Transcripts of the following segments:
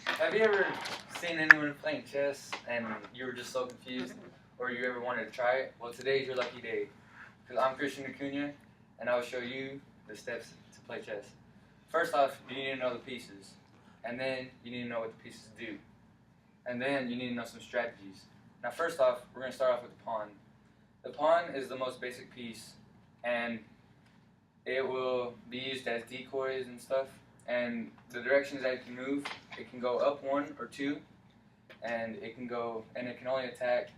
Have you ever seen anyone playing chess and you were just so confused, or you ever wanted to try it? Well, today's your lucky day, because I'm Christian Acuña, and I'll show you the steps to play chess. First off, you need to know the pieces, and then you need to know what the pieces do, and then you need to know some strategies. Now, first off, we're going to start off with the pawn. The pawn is the most basic piece, and it will be used as decoys and stuff. And the directions that it can move, it can go up one or two, and it can only attack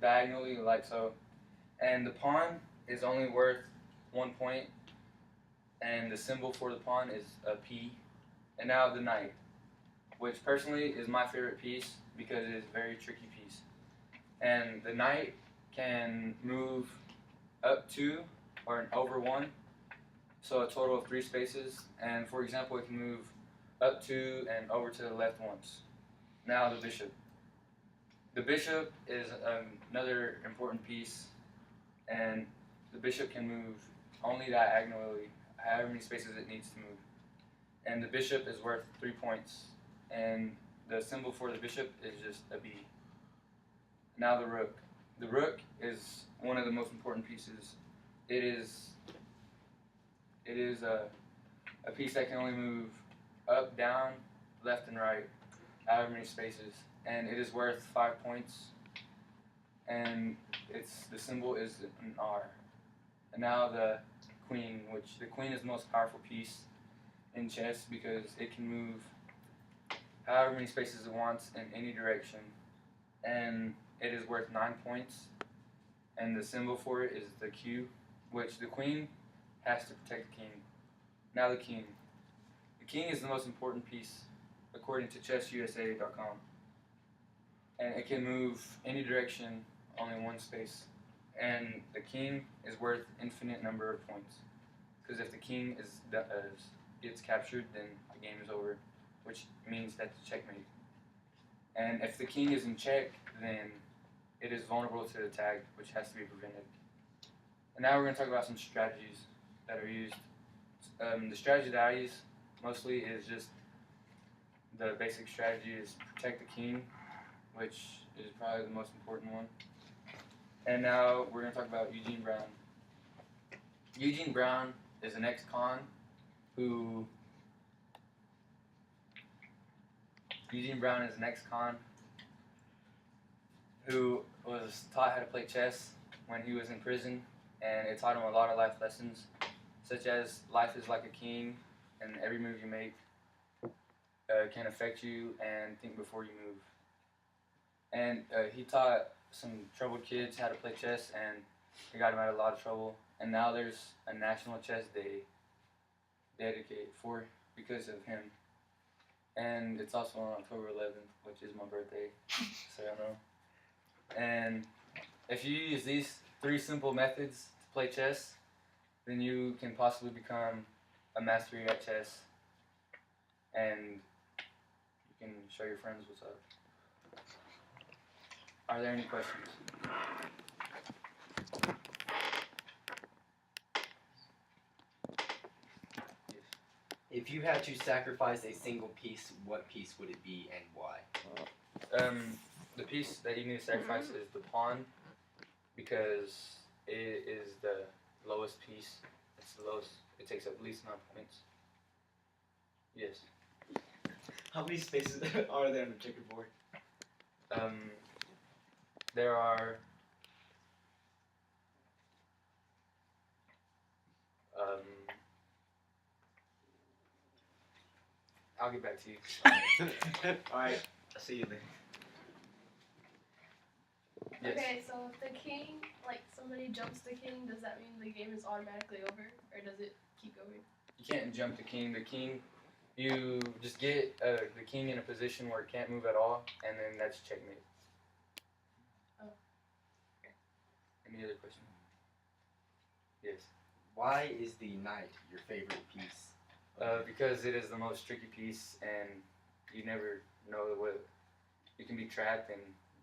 diagonally like so. And the pawn is only worth 1 point, and the symbol for the pawn is a P. And now the knight, which personally is my favorite piece because it is a very tricky piece. And the knight can move up 2 or over 1, so a total of 3 spaces. And for example, it can move up 2 and over to the left once. Now the bishop. The bishop is another important piece, and the bishop can move only diagonally, however many spaces it needs to move. And the bishop is worth 3 points, and the symbol for the bishop is just a B. Now the rook. The rook is one of the most important pieces. It is a piece that can only move up, down, left, and right, however many spaces, and it is worth 5 points. And the symbol is an R. And now the queen, which the queen is the most powerful piece in chess because it can move however many spaces it wants in any direction, and it is worth 9 points. And the symbol for it is the Q, which the queen has to protect the king. Now the king. The king is the most important piece according to ChessUSA.com. And it can move any direction, only 1 space. And the king is worth infinite number of points. Because if the king gets captured, then the game is over, which means that's checkmate. And if the king is in check, then it is vulnerable to attack, which has to be prevented. And now we're going to talk about some strategies that are used. The strategy that I use mostly is just the basic strategy is protect the king, which is probably the most important one. And now we're going to talk about Eugene Brown. Eugene Brown is an ex-con who was taught how to play chess when he was in prison, and it taught him a lot of life lessons, such as life is like a king, and every move you make can affect you, and think before you move. And he taught some troubled kids how to play chess, and it got him out of a lot of trouble. And now there's a National Chess Day dedicated because of him. And it's also on October 11th, which is my birthday, so I know. And if you use these 3 simple methods to play chess, then you can possibly become a master at chess, and you can show your friends what's up. Are there any questions? Yes. If you had to sacrifice a single piece, what piece would it be and why? The piece that you need to sacrifice is the pawn, because it is the lowest piece. It's the lowest. It takes at least 9 points. Yes. How many spaces are there on the checkerboard? There are I'll get back to you. Alright, I'll see you later. Yes. Okay, so if the king, like somebody jumps the king, does that mean the game is automatically over, or does it keep going? You can't jump the king. The king, you just get the king in a position where it can't move at all, and then that's checkmate. Oh. Any other questions? Yes. Why is the knight your favorite piece? Because it is the most tricky piece, and you never know what you can be trapped, and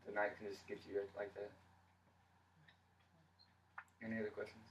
the knight can just get you like that. Any other questions?